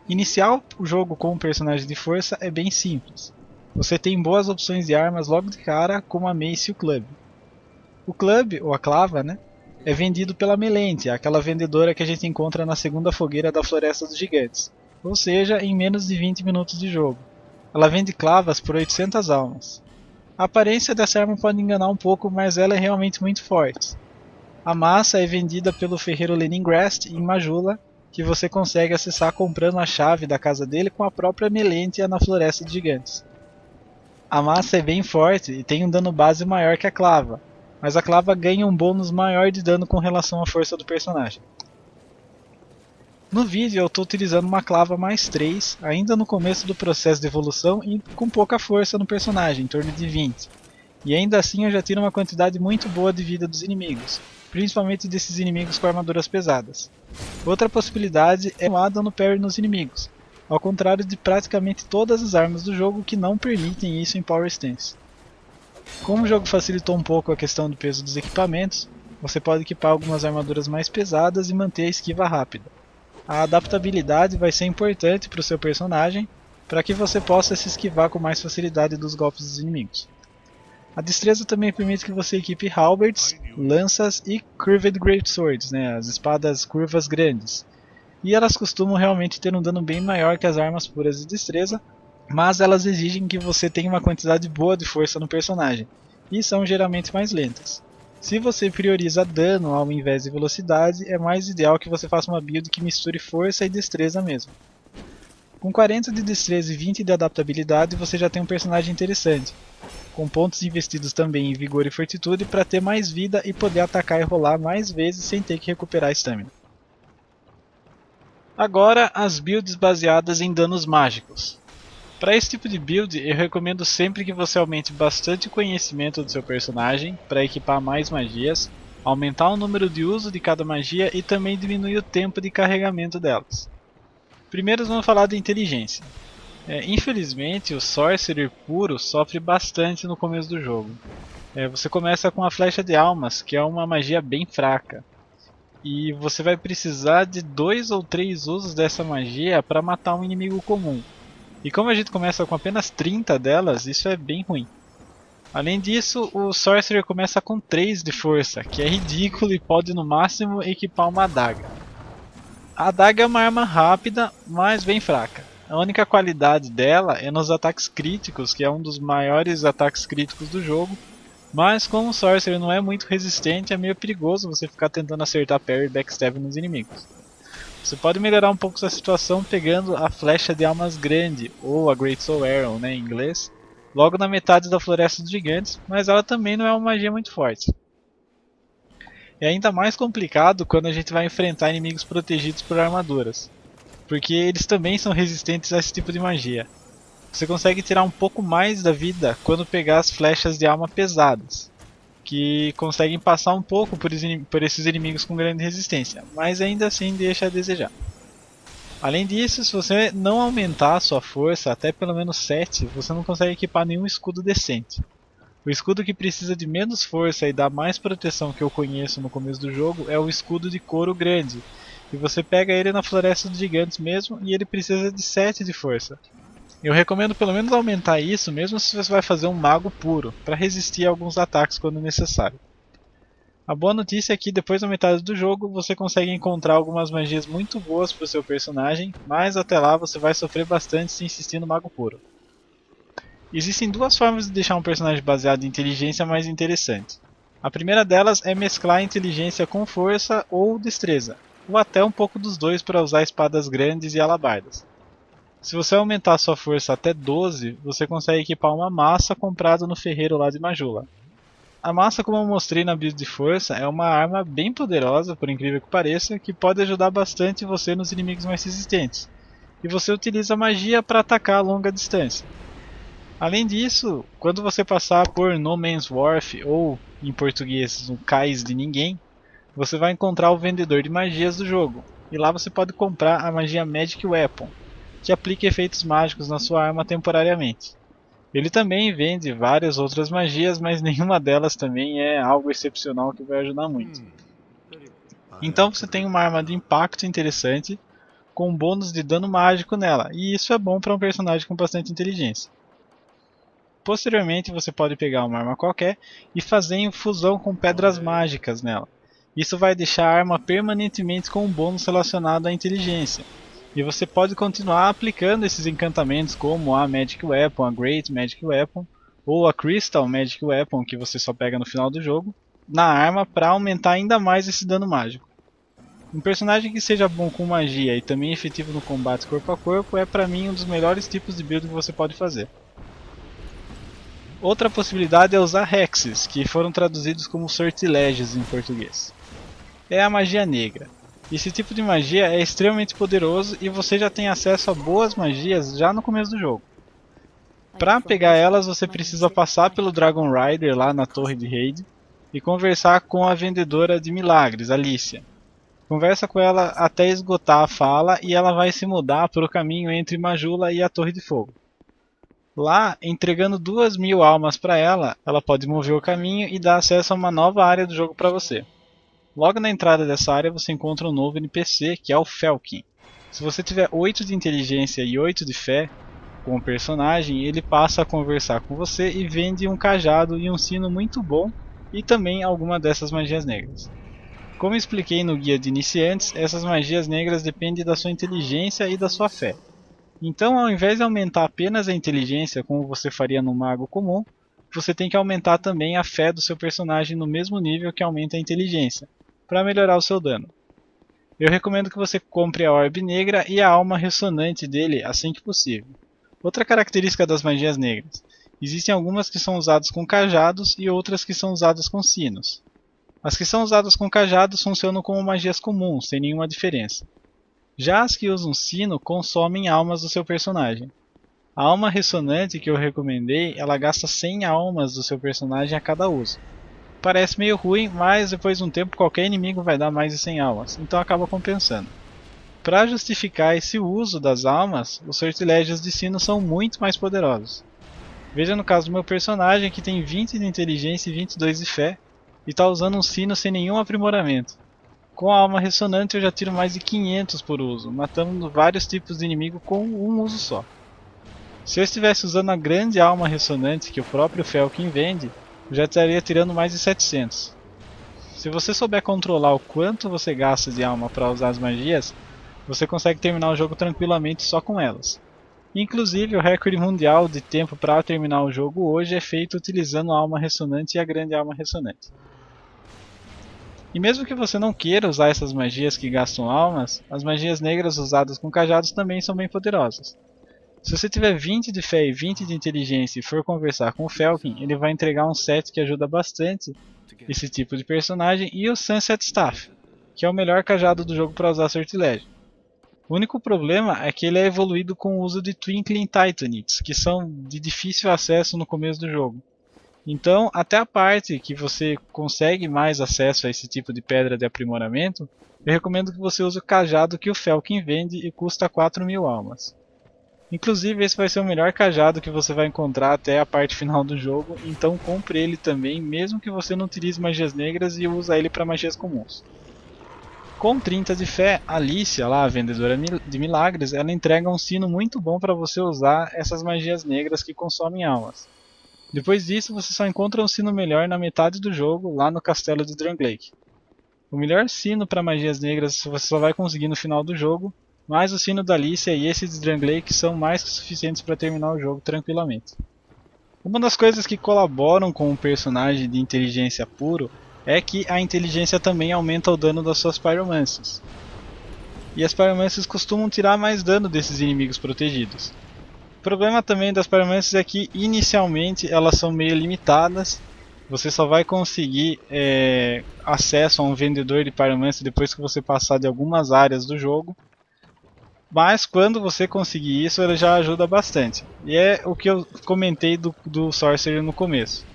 Iniciar o jogo com um personagem de força é bem simples. Você tem boas opções de armas logo de cara, como a mace e o club. O club, ou a clava, é vendido pela Melente, aquela vendedora que a gente encontra na segunda fogueira da Floresta dos Gigantes, ou seja, em menos de 20 minutos de jogo. Ela vende clavas por 800 almas. A aparência dessa arma pode enganar um pouco, mas ela é realmente muito forte. A massa é vendida pelo ferreiro Leningrast em Majula, que você consegue acessar comprando a chave da casa dele com a própria Melentia na Floresta dos Gigantes. A massa é bem forte e tem um dano base maior que a clava, mas a clava ganha um bônus maior de dano com relação à força do personagem. No vídeo eu estou utilizando uma clava mais 3, ainda no começo do processo de evolução e com pouca força no personagem, em torno de 20. E ainda assim eu já tiro uma quantidade muito boa de vida dos inimigos, principalmente desses inimigos com armaduras pesadas. Outra possibilidade é dar dano parry nos inimigos, ao contrário de praticamente todas as armas do jogo que não permitem isso em Power Stance. Como o jogo facilitou um pouco a questão do peso dos equipamentos, você pode equipar algumas armaduras mais pesadas e manter a esquiva rápida. A adaptabilidade vai ser importante para o seu personagem, para que você possa se esquivar com mais facilidade dos golpes dos inimigos. A destreza também permite que você equipe halberds, lanças e curved greatswords, as espadas curvas grandes. E elas costumam realmente ter um dano bem maior que as armas puras de destreza, mas elas exigem que você tenha uma quantidade boa de força no personagem, e são geralmente mais lentas. Se você prioriza dano ao invés de velocidade, é mais ideal que você faça uma build que misture força e destreza mesmo. Com 40 de destreza e 20 de adaptabilidade você já tem um personagem interessante, com pontos investidos também em vigor e fortitude para ter mais vida e poder atacar e rolar mais vezes sem ter que recuperar stamina. Agora as builds baseadas em danos mágicos. Para esse tipo de build, eu recomendo sempre que você aumente bastante o conhecimento do seu personagem para equipar mais magias, aumentar o número de uso de cada magia e também diminuir o tempo de carregamento delas. Primeiro vamos falar da inteligência. Infelizmente, o Sorcerer puro sofre bastante no começo do jogo. Você começa com a Flecha de Almas, que é uma magia bem fraca. E você vai precisar de 2 ou 3 usos dessa magia para matar um inimigo comum. E como a gente começa com apenas 30 delas, isso é bem ruim. Além disso, o Sorcerer começa com 3 de força, que é ridículo e pode no máximo equipar uma adaga. A adaga é uma arma rápida, mas bem fraca. A única qualidade dela é nos ataques críticos, que é um dos maiores ataques críticos do jogo. Mas como o Sorcerer não é muito resistente, é meio perigoso você ficar tentando acertar parry e backstab nos inimigos. Você pode melhorar um pouco essa situação pegando a Flecha de Almas Grande, ou a Great Soul Arrow em inglês, logo na metade da Floresta dos Gigantes, mas ela também não é uma magia muito forte. É ainda mais complicado quando a gente vai enfrentar inimigos protegidos por armaduras, porque eles também são resistentes a esse tipo de magia. Você consegue tirar um pouco mais da vida quando pegar as flechas de alma pesadas, que conseguem passar um pouco por esses inimigos com grande resistência, mas ainda assim deixa a desejar. Além disso, se você não aumentar a sua força até pelo menos 7, você não consegue equipar nenhum escudo decente. O escudo que precisa de menos força e dá mais proteção que eu conheço no começo do jogo é o escudo de couro grande, e você pega ele na Floresta dos Gigantes mesmo e ele precisa de 7 de força. Eu recomendo pelo menos aumentar isso mesmo se você vai fazer um mago puro, para resistir a alguns ataques quando necessário. A boa notícia é que depois da metade do jogo você consegue encontrar algumas magias muito boas para o seu personagem, mas até lá você vai sofrer bastante se insistir no mago puro. Existem duas formas de deixar um personagem baseado em inteligência mais interessante. A primeira delas é mesclar inteligência com força ou destreza, ou até um pouco dos dois para usar espadas grandes e alabardas. Se você aumentar sua força até 12, você consegue equipar uma massa comprada no ferreiro lá de Majula. A massa, como eu mostrei na build de força, é uma arma bem poderosa, por incrível que pareça, que pode ajudar bastante você nos inimigos mais resistentes. E você utiliza magia para atacar a longa distância. Além disso, quando você passar por No Man's Wharf, ou em português, no Cais de Ninguém, você vai encontrar o vendedor de magias do jogo. E lá você pode comprar a magia Magic Weapon, que aplica efeitos mágicos na sua arma temporariamente. Ele também vende várias outras magias, mas nenhuma delas também é algo excepcional que vai ajudar muito. Então você tem uma arma de impacto interessante, com um bônus de dano mágico nela, e isso é bom para um personagem com bastante inteligência. Posteriormente você pode pegar uma arma qualquer e fazer infusão com pedras mágicas nela. Isso vai deixar a arma permanentemente com um bônus relacionado à inteligência. E você pode continuar aplicando esses encantamentos como a Magic Weapon, a Great Magic Weapon, ou a Crystal Magic Weapon, que você só pega no final do jogo, na arma para aumentar ainda mais esse dano mágico. Um personagem que seja bom com magia e também efetivo no combate corpo a corpo é para mim um dos melhores tipos de build que você pode fazer. Outra possibilidade é usar Hexes, que foram traduzidos como sortilégios em português. É a magia negra. Esse tipo de magia é extremamente poderoso e você já tem acesso a boas magias já no começo do jogo. Para pegar elas você precisa passar pelo Dragon Rider lá na torre de raid e conversar com a vendedora de milagres, Alicia. Conversa com ela até esgotar a fala e ela vai se mudar para o caminho entre Majula e a Torre de Fogo. Lá, entregando 2000 almas para ela, ela pode mover o caminho e dar acesso a uma nova área do jogo para você. Logo na entrada dessa área você encontra um novo NPC, que é o Felkin. Se você tiver 8 de inteligência e 8 de fé com o personagem, ele passa a conversar com você e vende um cajado e um sino muito bom e também alguma dessas magias negras. Como expliquei no guia de iniciantes, essas magias negras dependem da sua inteligência e da sua fé. Então, ao invés de aumentar apenas a inteligência como você faria no mago comum, você tem que aumentar também a fé do seu personagem no mesmo nível que aumenta a inteligência, para melhorar o seu dano. Eu recomendo que você compre a orbe negra e a alma ressonante dele assim que possível. Outra característica das magias negras: existem algumas que são usadas com cajados e outras que são usadas com sinos. As que são usadas com cajados funcionam como magias comuns, sem nenhuma diferença. Já as que usam sino consomem almas do seu personagem. A alma ressonante que eu recomendei, ela gasta 100 almas do seu personagem a cada uso. Parece meio ruim, mas depois de um tempo qualquer inimigo vai dar mais de 100 almas, então acaba compensando. Para justificar esse uso das almas, os sortilégios de sino são muito mais poderosos. Veja no caso do meu personagem que tem 20 de inteligência e 22 de fé, e está usando um sino sem nenhum aprimoramento. Com a alma ressonante eu já tiro mais de 500 por uso, matando vários tipos de inimigo com um uso só. Se eu estivesse usando a grande alma ressonante que o próprio Felkin vende, eu já estaria tirando mais de 700. Se você souber controlar o quanto você gasta de alma para usar as magias, você consegue terminar o jogo tranquilamente só com elas. Inclusive o recorde mundial de tempo para terminar o jogo hoje é feito utilizando a alma ressonante e a grande alma ressonante. E mesmo que você não queira usar essas magias que gastam almas, as magias negras usadas com cajados também são bem poderosas. Se você tiver 20 de fé e 20 de inteligência e for conversar com o Felkin, ele vai entregar um set que ajuda bastante esse tipo de personagem e o Sunset Staff, que é o melhor cajado do jogo para usar sortilégio. O único problema é que ele é evoluído com o uso de Twinkling Titanids, que são de difícil acesso no começo do jogo. Então, até a parte que você consegue mais acesso a esse tipo de pedra de aprimoramento, eu recomendo que você use o cajado que o Felkin vende e custa 4000 almas. Inclusive, esse vai ser o melhor cajado que você vai encontrar até a parte final do jogo, então compre ele também, mesmo que você não utilize magias negras e use ele para magias comuns. Com 30 de fé, Alicia, lá, a vendedora de milagres, ela entrega um sino muito bom para você usar essas magias negras que consomem almas. Depois disso, você só encontra um sino melhor na metade do jogo, lá no castelo de Drangleic. O melhor sino para magias negras você só vai conseguir no final do jogo, mas o sino da Alicia e esse de Drangleic são mais que suficientes para terminar o jogo tranquilamente. Uma das coisas que colaboram com um personagem de inteligência puro é que a inteligência também aumenta o dano das suas pyromancies. E as pyromancies costumam tirar mais dano desses inimigos protegidos. O problema também das pyromancies é que inicialmente elas são meio limitadas. Você só vai conseguir acesso a um vendedor de pyromancy depois que você passar de algumas áreas do jogo. Mas quando você conseguir isso, ele já ajuda bastante. E é o que eu comentei do Sorcerer no começo.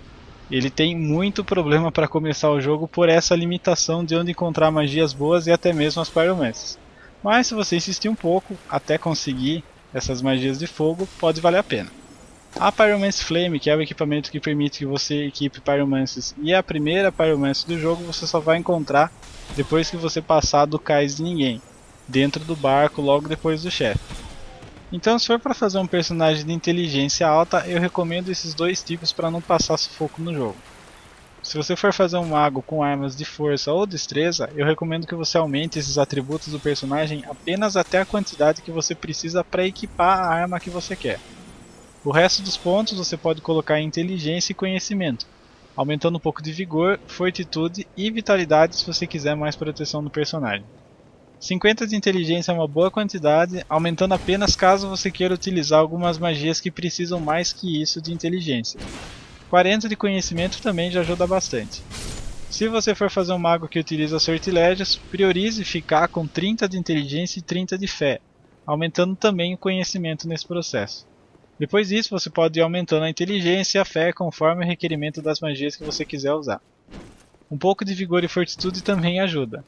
Ele tem muito problema para começar o jogo por essa limitação de onde encontrar magias boas e até mesmo as Pyromancies. Mas se você insistir um pouco até conseguir essas magias de fogo, pode valer a pena. A Pyromancy Flame, que é o equipamento que permite que você equipe Pyromancies, e a primeira Pyromancy do jogo você só vai encontrar depois que você passar do Cais de Ninguém, dentro do barco logo depois do chefe. Então, se for para fazer um personagem de inteligência alta, eu recomendo esses dois tipos para não passar sufoco no jogo. Se você for fazer um mago com armas de força ou destreza, eu recomendo que você aumente esses atributos do personagem apenas até a quantidade que você precisa para equipar a arma que você quer. O resto dos pontos você pode colocar em inteligência e conhecimento, aumentando um pouco de vigor, fortitude e vitalidade se você quiser mais proteção do personagem. 50 de inteligência é uma boa quantidade, aumentando apenas caso você queira utilizar algumas magias que precisam mais que isso de inteligência. 40 de conhecimento também já ajuda bastante. Se você for fazer um mago que utiliza sortilégios, priorize ficar com 30 de inteligência e 30 de fé, aumentando também o conhecimento nesse processo. Depois disso você pode ir aumentando a inteligência e a fé conforme o requerimento das magias que você quiser usar. Um pouco de vigor e fortitude também ajuda.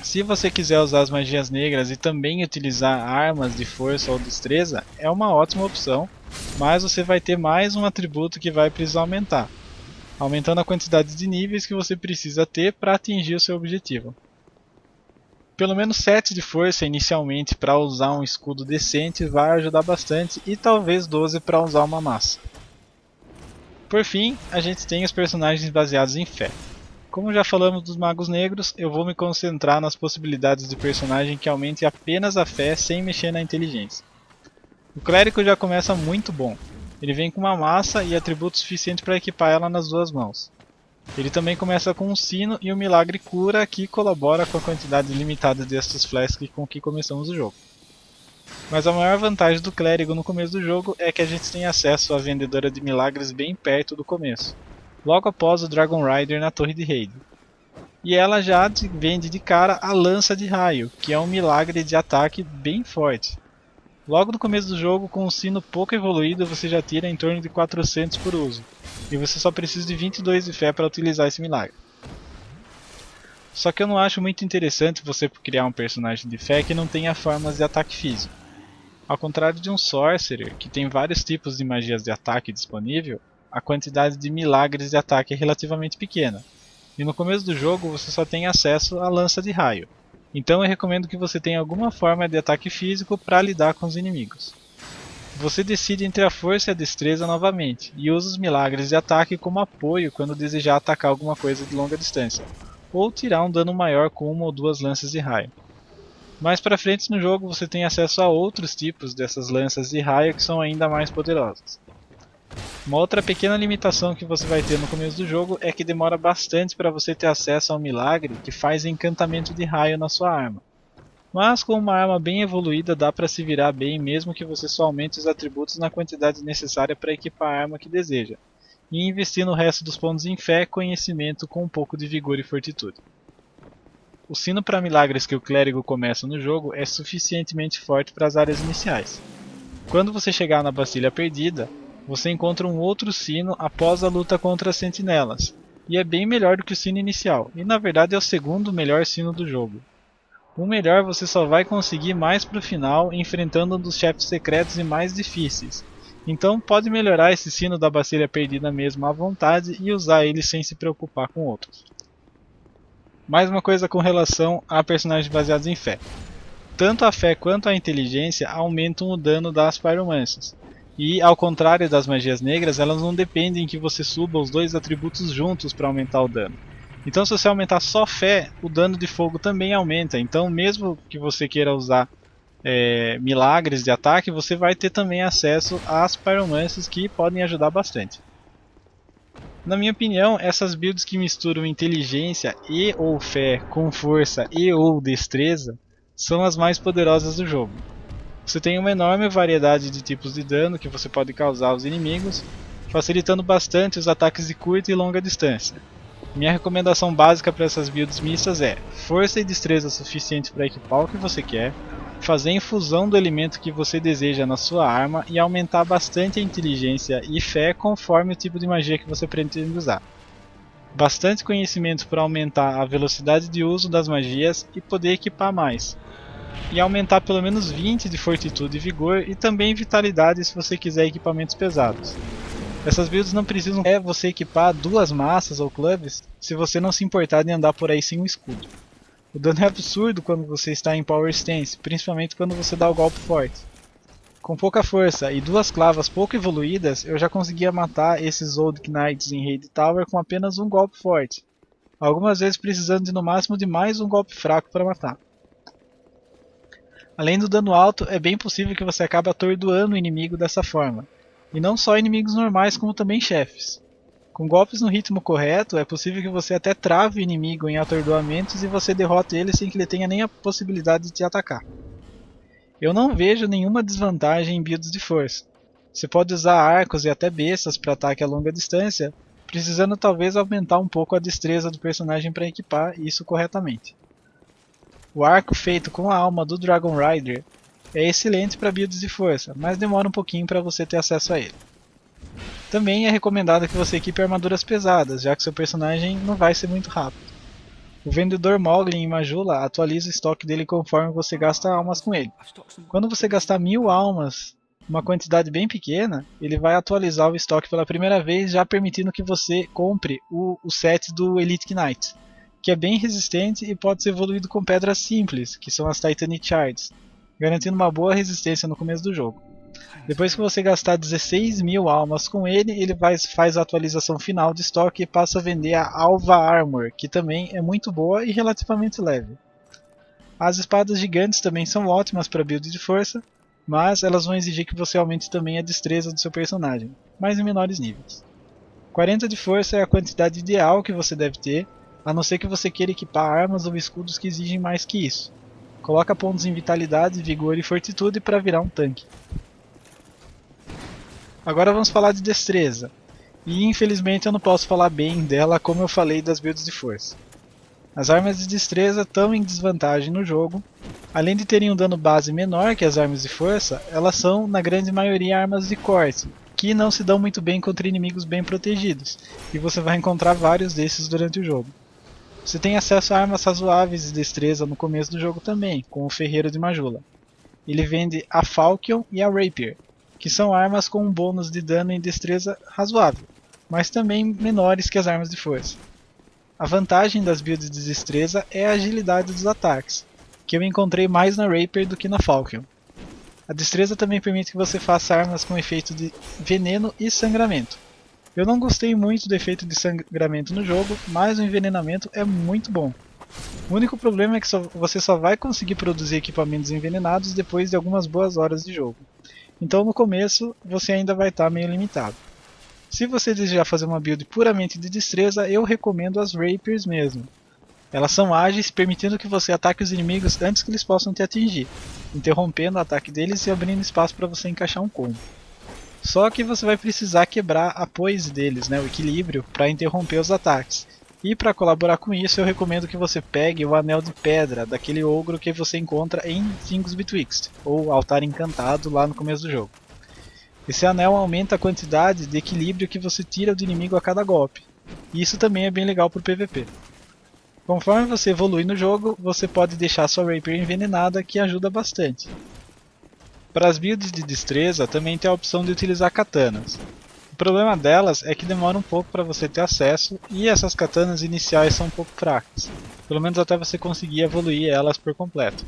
Se você quiser usar as magias negras e também utilizar armas de força ou destreza, é uma ótima opção, mas você vai ter mais um atributo que vai precisar aumentar, aumentando a quantidade de níveis que você precisa ter para atingir o seu objetivo. Pelo menos 7 de força inicialmente para usar um escudo decente vai ajudar bastante e talvez 12 para usar uma massa. Por fim, a gente tem os personagens baseados em fé. Como já falamos dos magos negros, eu vou me concentrar nas possibilidades de personagem que aumente apenas a fé sem mexer na inteligência. O clérigo já começa muito bom, ele vem com uma massa e atributo suficiente para equipar ela nas duas mãos. Ele também começa com um sino e um milagre cura que colabora com a quantidade limitada destes flasks com que começamos o jogo. Mas a maior vantagem do clérigo no começo do jogo é que a gente tem acesso à vendedora de milagres bem perto do começo, logo após o Dragon Rider na torre de raid. E ela já vende de cara a lança de raio, que é um milagre de ataque bem forte. Logo no começo do jogo, com um sino pouco evoluído, você já tira em torno de 400 por uso, e você só precisa de 22 de fé para utilizar esse milagre. Só que eu não acho muito interessante você criar um personagem de fé que não tenha formas de ataque físico. Ao contrário de um Sorcerer, que tem vários tipos de magias de ataque disponível, a quantidade de milagres de ataque é relativamente pequena, e no começo do jogo você só tem acesso à lança de raio. Então eu recomendo que você tenha alguma forma de ataque físico para lidar com os inimigos. Você decide entre a força e a destreza novamente, e usa os milagres de ataque como apoio quando desejar atacar alguma coisa de longa distância, ou tirar um dano maior com uma ou duas lanças de raio. Mais para frente no jogo você tem acesso a outros tipos dessas lanças de raio que são ainda mais poderosas. Uma outra pequena limitação que você vai ter no começo do jogo é que demora bastante para você ter acesso ao milagre que faz encantamento de raio na sua arma. Mas com uma arma bem evoluída dá para se virar bem mesmo que você só aumente os atributos na quantidade necessária para equipar a arma que deseja, e investir no resto dos pontos em fé e conhecimento com um pouco de vigor e fortitude. O sino para milagres que o clérigo começa no jogo é suficientemente forte para as áreas iniciais. Quando você chegar na Bastila Perdida, você encontra um outro sino após a luta contra as sentinelas, e é bem melhor do que o sino inicial, e na verdade é o segundo melhor sino do jogo. O melhor você só vai conseguir mais pro final, enfrentando um dos chefes secretos e mais difíceis, então pode melhorar esse sino da Bastila Perdida mesmo à vontade e usar ele sem se preocupar com outros. Mais uma coisa com relação a personagens baseados em fé. Tanto a fé quanto a inteligência aumentam o dano das Pyromancies. E, ao contrário das magias negras, elas não dependem que você suba os dois atributos juntos para aumentar o dano. Então, se você aumentar só fé, o dano de fogo também aumenta. Então, mesmo que você queira usar milagres de ataque, você vai ter também acesso às Pyromancies que podem ajudar bastante. Na minha opinião, essas builds que misturam inteligência e ou fé com força e ou destreza são as mais poderosas do jogo. Você tem uma enorme variedade de tipos de dano que você pode causar aos inimigos, facilitando bastante os ataques de curta e longa distância. Minha recomendação básica para essas builds mistas é força e destreza suficiente para equipar o que você quer, fazer a infusão do elemento que você deseja na sua arma e aumentar bastante a inteligência e fé conforme o tipo de magia que você pretende usar. Bastante conhecimento para aumentar a velocidade de uso das magias e poder equipar mais. E aumentar pelo menos 20 de fortitude e vigor e também vitalidade se você quiser equipamentos pesados. Essas builds não precisam você equipar duas massas ou clubs se você não se importar de andar por aí sem um escudo. O dano é absurdo quando você está em Power Stance, principalmente quando você dá o golpe forte. Com pouca força e duas clavas pouco evoluídas, eu já conseguia matar esses Old Knights em Raid Tower com apenas um golpe forte, algumas vezes precisando de no máximo de mais um golpe fraco para matar. Além do dano alto, é bem possível que você acabe atordoando o inimigo dessa forma, e não só inimigos normais como também chefes. Com golpes no ritmo correto, é possível que você até trave o inimigo em atordoamentos e você derrote ele sem que ele tenha nem a possibilidade de te atacar. Eu não vejo nenhuma desvantagem em builds de força. Você pode usar arcos e até bestas para ataque a longa distância, precisando talvez aumentar um pouco a destreza do personagem para equipar isso corretamente. O arco feito com a alma do Dragon Rider é excelente para builds de força, mas demora um pouquinho para você ter acesso a ele. Também é recomendado que você equipe armaduras pesadas, já que seu personagem não vai ser muito rápido. O vendedor Moglin em Majula atualiza o estoque dele conforme você gasta almas com ele. Quando você gastar 1000 almas, uma quantidade bem pequena, ele vai atualizar o estoque pela primeira vez, já permitindo que você compre o set do Elite Knight, que é bem resistente e pode ser evoluído com pedras simples, que são as Titanite Shards, garantindo uma boa resistência no começo do jogo. Depois que você gastar 16.000 almas com ele, ele faz a atualização final de estoque e passa a vender a Alva Armor, que também é muito boa e relativamente leve. As espadas gigantes também são ótimas para build de força, mas elas vão exigir que você aumente também a destreza do seu personagem, mas em menores níveis. 40 de força é a quantidade ideal que você deve ter, a não ser que você queira equipar armas ou escudos que exigem mais que isso. Coloca pontos em vitalidade, vigor e fortitude para virar um tanque. Agora vamos falar de destreza, e infelizmente eu não posso falar bem dela como eu falei das builds de força. As armas de destreza estão em desvantagem no jogo, além de terem um dano base menor que as armas de força, elas são na grande maioria armas de corte, que não se dão muito bem contra inimigos bem protegidos, e você vai encontrar vários desses durante o jogo. Você tem acesso a armas razoáveis de destreza no começo do jogo também, com o Ferreiro de Majula. Ele vende a Falchion e a Rapier, que são armas com um bônus de dano em destreza razoável, mas também menores que as armas de força. A vantagem das builds de destreza é a agilidade dos ataques, que eu encontrei mais na Rapier do que na Falchion. A destreza também permite que você faça armas com efeito de veneno e sangramento. Eu não gostei muito do efeito de sangramento no jogo, mas o envenenamento é muito bom. O único problema é que você só vai conseguir produzir equipamentos envenenados depois de algumas boas horas de jogo. Então no começo você ainda vai estar meio limitado. Se você desejar fazer uma build puramente de destreza, eu recomendo as Rapiers mesmo. Elas são ágeis, permitindo que você ataque os inimigos antes que eles possam te atingir, interrompendo o ataque deles e abrindo espaço para você encaixar um combo. Só que você vai precisar quebrar a poise deles, o equilíbrio, para interromper os ataques. E para colaborar com isso, eu recomendo que você pegue o Anel de Pedra, daquele ogro que você encontra em Things Betwixt, ou Altar Encantado lá no começo do jogo. Esse anel aumenta a quantidade de equilíbrio que você tira do inimigo a cada golpe, e isso também é bem legal para o PVP. Conforme você evolui no jogo, você pode deixar sua Rapier envenenada, que ajuda bastante. Para as builds de destreza, também tem a opção de utilizar katanas. O problema delas é que demora um pouco para você ter acesso e essas katanas iniciais são um pouco fracas, pelo menos até você conseguir evoluir elas por completo.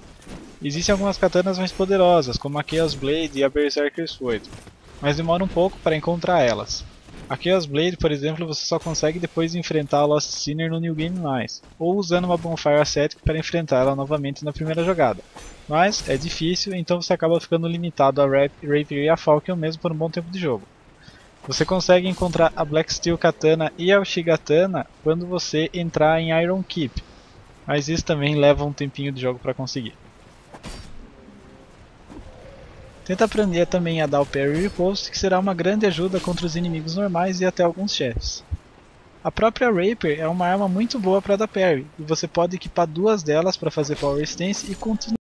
Existem algumas katanas mais poderosas, como a Chaos Blade e a Berserker Sword, mas demora um pouco para encontrar elas. A Chaos Blade, por exemplo, você só consegue depois de enfrentar a Lost Sinner no New Game+, ou usando uma Bonfire Ascetic para enfrentar ela novamente na primeira jogada. Mas é difícil, então você acaba ficando limitado a Rapier e a Falchion mesmo por um bom tempo de jogo. Você consegue encontrar a Black Steel Katana e a Uchigatana quando você entrar em Iron Keep, mas isso também leva um tempinho de jogo para conseguir. Tenta aprender também a dar o Parry Riposte, que será uma grande ajuda contra os inimigos normais e até alguns chefes. A própria Rapier é uma arma muito boa para dar parry, e você pode equipar duas delas para fazer Power Stance e continuar